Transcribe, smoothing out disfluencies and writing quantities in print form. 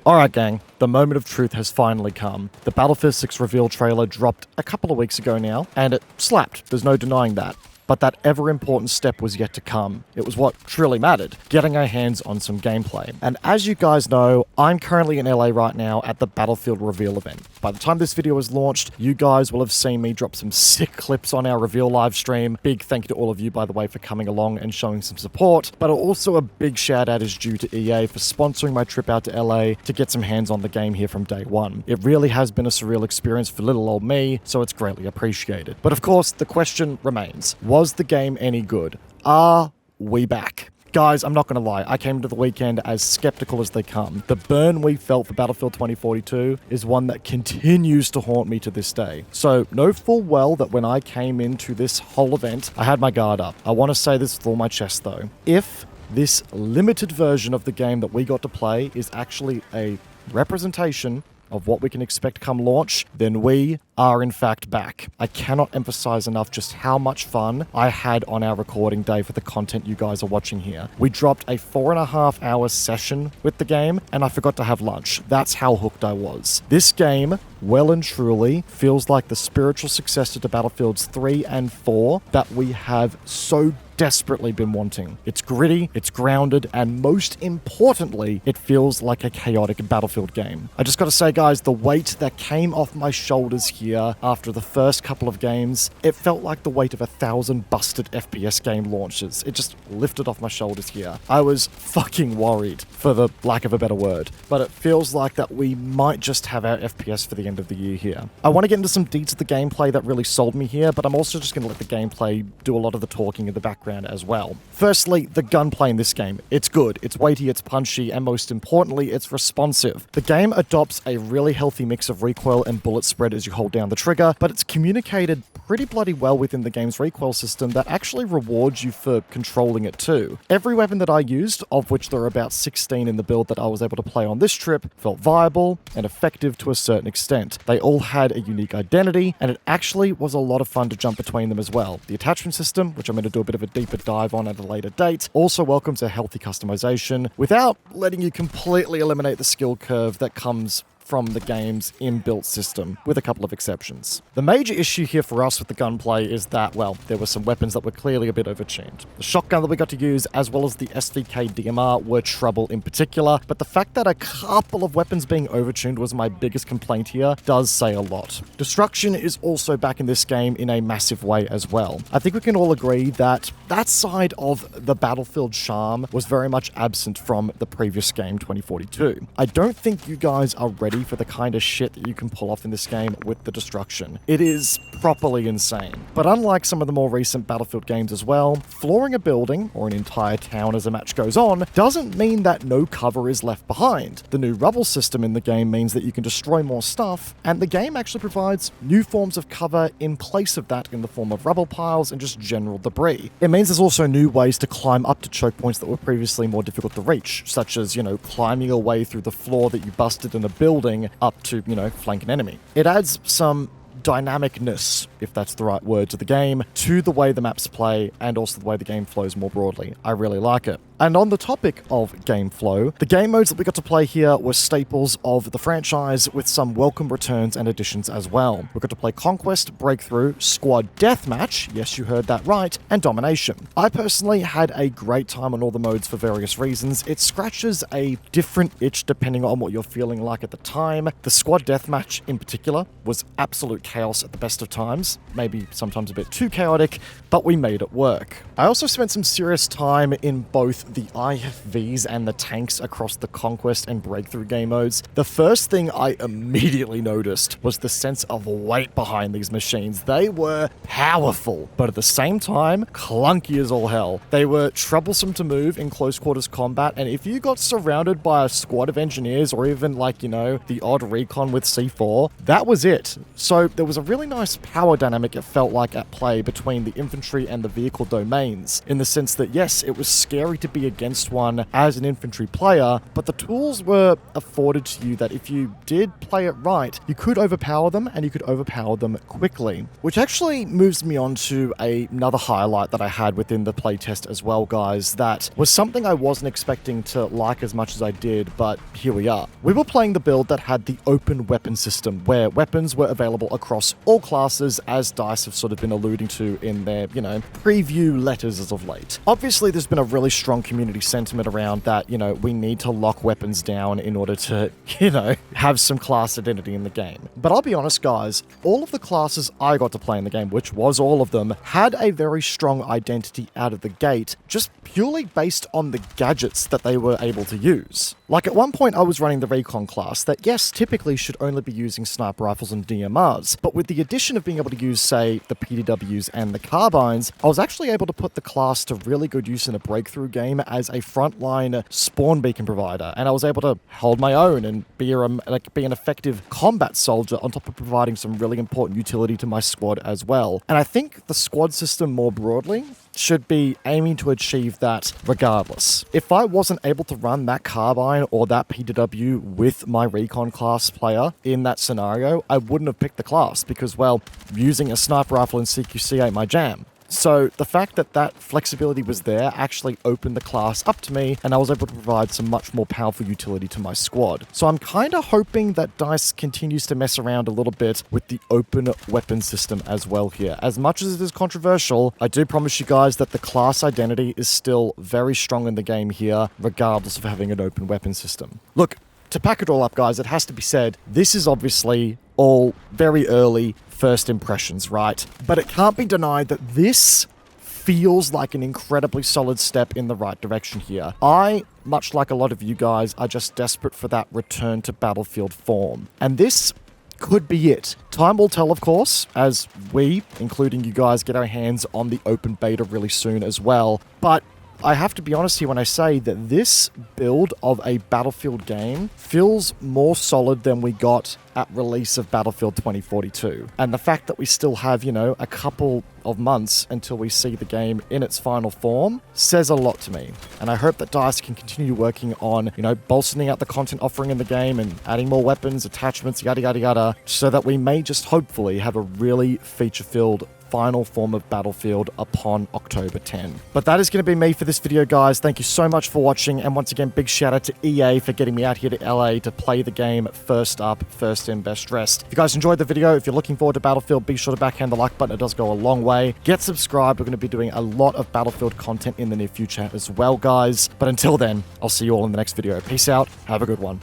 Alright gang, the moment of truth has finally come. The Battlefield 6 reveal trailer dropped a couple of weeks ago now, and it slapped, there's no denying that. But that ever-important step was yet to come. It was what truly mattered, getting our hands on some gameplay. And as you guys know, I'm currently in LA right now at the Battlefield reveal event. By the time this video is launched, you guys will have seen me drop some sick clips on our reveal live stream. Big thank you to all of you, by the way, for coming along and showing some support. But also a big shout out is due to EA for sponsoring my trip out to LA to get some hands on the game here from day one. It really has been a surreal experience for little old me, so it's greatly appreciated. But of course, the question remains. Was the game any good? Are we back? Guys, I'm not going to lie, I came into the weekend as skeptical as they come. The burn we felt for Battlefield 2042 is one that continues to haunt me to this day. So, know full well that when I came into this whole event, I had my guard up. I want to say this with all my chest though. If this limited version of the game that we got to play is actually a representation of what we can expect come launch, then we are in fact back. I cannot emphasize enough just how much fun I had on our recording day for the content you guys are watching here. We dropped a 4.5-hour session with the game, and I forgot to have lunch. That's how hooked I was. This game, well and truly, feels like the spiritual successor to Battlefields 3 and 4 that we have so desperately been wanting. It's gritty, it's grounded, and most importantly, it feels like a chaotic Battlefield game. I just gotta say, guys, the weight that came off my shoulders here after the first couple of games, it felt like the weight of 1,000 busted FPS game launches. It just lifted off my shoulders here. I was fucking worried, for the lack of a better word, but it feels like that we might just have our FPS for the end of the year here. I want to get into some deets of the gameplay that really sold me here, but I'm also just gonna let the gameplay do a lot of the talking in the background as well. Firstly, the gunplay in this game. It's good, it's weighty, it's punchy, and most importantly, it's responsive. The game adopts a really healthy mix of recoil and bullet spread as you hold down the trigger, but it's communicated pretty bloody well within the game's recoil system that actually rewards you for controlling it too. Every weapon that I used, of which there are about 16 in the build that I was able to play on this trip, felt viable and effective to a certain extent. They all had a unique identity, and it actually was a lot of fun to jump between them as well. The attachment system, which I'm going to do a bit of a deeper dive on at a later date, also welcomes a healthy customization without letting you completely eliminate the skill curve that comes from the game's inbuilt system, with a couple of exceptions. The major issue here for us with the gunplay is that, well, there were some weapons that were clearly a bit overtuned. The shotgun that we got to use, as well as the SVK DMR, were trouble in particular, but the fact that a couple of weapons being overtuned was my biggest complaint here does say a lot. Destruction is also back in this game in a massive way as well. I think we can all agree that that side of the Battlefield charm was very much absent from the previous game, 2042. I don't think you guys are ready for the kind of shit that you can pull off in this game with the destruction. It is properly insane. But unlike some of the more recent Battlefield games as well, flooring a building, or an entire town as a match goes on, doesn't mean that no cover is left behind. The new rubble system in the game means that you can destroy more stuff, and the game actually provides new forms of cover in place of that in the form of rubble piles and just general debris. It means there's also new ways to climb up to choke points that were previously more difficult to reach, such as, climbing a way through the floor that you busted in a building up to, flank an enemy. It adds some dynamicness, if that's the right word, to the game, to the way the maps play, and also the way the game flows more broadly. I really like it. And on the topic of game flow, the game modes that we got to play here were staples of the franchise with some welcome returns and additions as well. We got to play Conquest, Breakthrough, Squad Deathmatch, yes you heard that right, and Domination. I personally had a great time on all the modes for various reasons. It scratches a different itch depending on what you're feeling like at the time. The Squad Deathmatch in particular was absolute chaos at the best of times, maybe sometimes a bit too chaotic, but we made it work. I also spent some serious time in both the IFVs and the tanks across the Conquest and Breakthrough game modes. The first thing I immediately noticed was the sense of weight behind these machines. They were powerful, but at the same time, clunky as all hell. They were troublesome to move in close quarters combat, and if you got surrounded by a squad of engineers or even the odd recon with C4, that was it. So there was a really nice power dynamic, it felt like, at play between the infantry and the vehicle domains, in the sense that yes, it was scary to be against one as an infantry player, but the tools were afforded to you that if you did play it right, you could overpower them, and you could overpower them quickly. Which actually moves me on to another highlight that I had within the playtest as well, guys, that was something I wasn't expecting to like as much as I did, but here we are. We were playing the build that had the open weapon system, where weapons were available across all classes, as DICE have sort of been alluding to in their, preview letters as of late. Obviously, there's been a really strong community sentiment around that, we need to lock weapons down in order to, have some class identity in the game. But I'll be honest, guys, all of the classes I got to play in the game, which was all of them, had a very strong identity out of the gate, just purely based on the gadgets that they were able to use. Like at one point I was running the Recon class that, yes, typically should only be using sniper rifles and DMRs, but with the addition of being able to use, say, the PDWs and the carbines, I was actually able to put the class to really good use in a breakthrough game as a frontline spawn beacon provider, and I was able to hold my own and be an effective combat soldier on top of providing some really important utility to my squad as well. And I think the squad system more broadly should be aiming to achieve that regardless. If I wasn't able to run that carbine or that PDW with my Recon class player in that scenario, I wouldn't have picked the class because, well, using a sniper rifle in CQC ain't my jam. So the fact that that flexibility was there actually opened the class up to me, and I was able to provide some much more powerful utility to my squad. So I'm kind of hoping that DICE continues to mess around a little bit with the open weapon system as well here. As much as it is controversial, I do promise you guys that the class identity is still very strong in the game here, regardless of having an open weapon system. Look, to pack it all up, guys, it has to be said, this is obviously all very early first impressions, right? But it can't be denied that this feels like an incredibly solid step in the right direction here. I, much like a lot of you guys, are just desperate for that return to Battlefield form. And this could be it. Time will tell, of course, as we, including you guys, get our hands on the open beta really soon as well. But I have to be honest here when I say that this build of a Battlefield game feels more solid than we got at release of Battlefield 2042. And the fact that we still have, a couple of months until we see the game in its final form says a lot to me. And I hope that DICE can continue working on, bolstering out the content offering in the game and adding more weapons, attachments, yada, yada, yada, so that we may just hopefully have a really feature-filled final form of Battlefield upon October 10. But that is going to be me for this video, guys. Thank you so much for watching, and once again, big shout out to EA for getting me out here to LA to play the game first up, first in, best dressed. If you guys enjoyed the video, if you're looking forward to Battlefield, be sure to backhand the like button. It does go a long way. Get subscribed. We're going to be doing a lot of Battlefield content in the near future as well, guys. But until then, I'll see you all in the next video. Peace out. Have a good one.